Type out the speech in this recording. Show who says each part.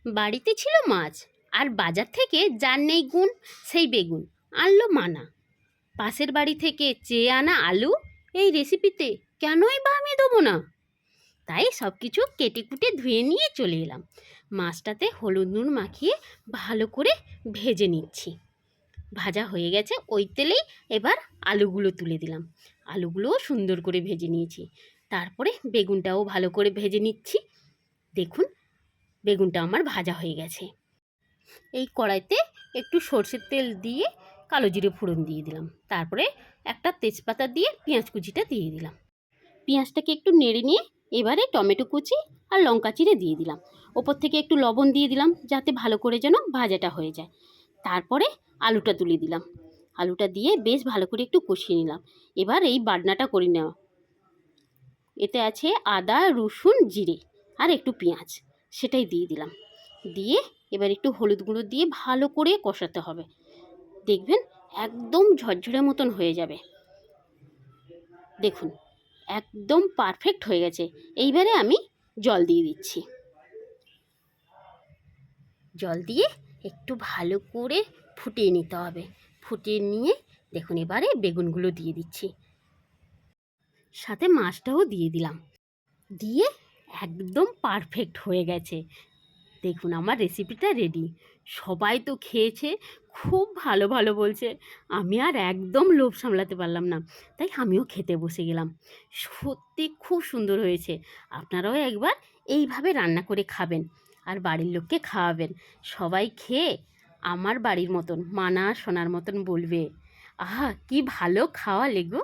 Speaker 1: বাড়িতে ছিল মাছ, আর বাজার থেকে যার নেই গুণ সেই বেগুন আনলো মানা। পাশের বাড়ি থেকে চেয়ে আনা আলু, এই রেসিপিতে কেনই বা আমি দেবো না? তাই সব কিছু কেটে কুটে ধুয়ে নিয়ে চলে এলাম। মাছটাতে হলুদ নুন মাখিয়ে ভালো করে ভেজে নিচ্ছি। ভাজা হয়ে গেছে, ওই তেলেই এবার আলুগুলো তুলে দিলাম। আলুগুলোও সুন্দর করে ভেজে নিয়েছি। তারপরে বেগুনটাও ভালো করে ভেজে নিচ্ছি। দেখুন, বেগুনটা আমার ভাজা হয়ে গেছে। এই কড়াইতে একটু সর্ষের তেল দিয়ে কালো জিরে ফোড়ন দিয়ে দিলাম। তারপরে একটা তেজপাতা দিয়ে পেঁয়াজ কুচিটা দিয়ে দিলাম। পেঁয়াজটাকে একটু নেড়ে নিয়ে এবারে টমেটো কুচি আর লঙ্কা চিড়ে দিয়ে দিলাম। ওপর থেকে একটু লবণ দিয়ে দিলাম যাতে ভালো করে যেন ভাজাটা হয়ে যায়। তারপরে আলুটা তুলে দিলাম। আলুটা দিয়ে বেশ ভালো করে একটু কষিয়ে নিলাম। এবার এই বাটনাটা করে নেওয়া, এতে আছে আদা রসুন জিরে আর একটু পেঁয়াজ, সেটাই দিয়ে দিলাম। দিয়ে এবার একটু হলুদ গুঁড়ো দিয়ে ভালো করে কষাতে হবে। দেখবেন একদম ঝরঝরে মতন হয়ে যাবে। দেখুন একদম পারফেক্ট হয়ে গেছে। এইবারে আমি জল দিয়ে দিচ্ছি। জল দিয়ে একটু ভালো করে ফুটিয়ে নিতে হবে। ফুটিয়ে নিয়ে দেখুন এবারে বেগুনগুলো দিয়ে দিচ্ছি, সাথে মাছটাও দিয়ে দিলাম। দিয়ে একদম পারফেক্ট হয়ে গেছে। দেখুন আমার রেসিপিটা রেডি। সবাই তো খেয়েছে, খুব ভালো ভালো বলছে। আমি আর একদম লোভ সামলাতে পারলাম না, তাই আমিও খেতে বসে গেলাম। সত্যি খুব সুন্দর হয়েছে। আপনারাও একবার এইভাবে রান্না করে খাবেন আর বাড়ির লোককে খাওয়াবেন। সবাই খেয়ে আমার বাড়ির মতন মানা সোনার মতন বলবে, আহা কি ভালো খাওয়া লেগো।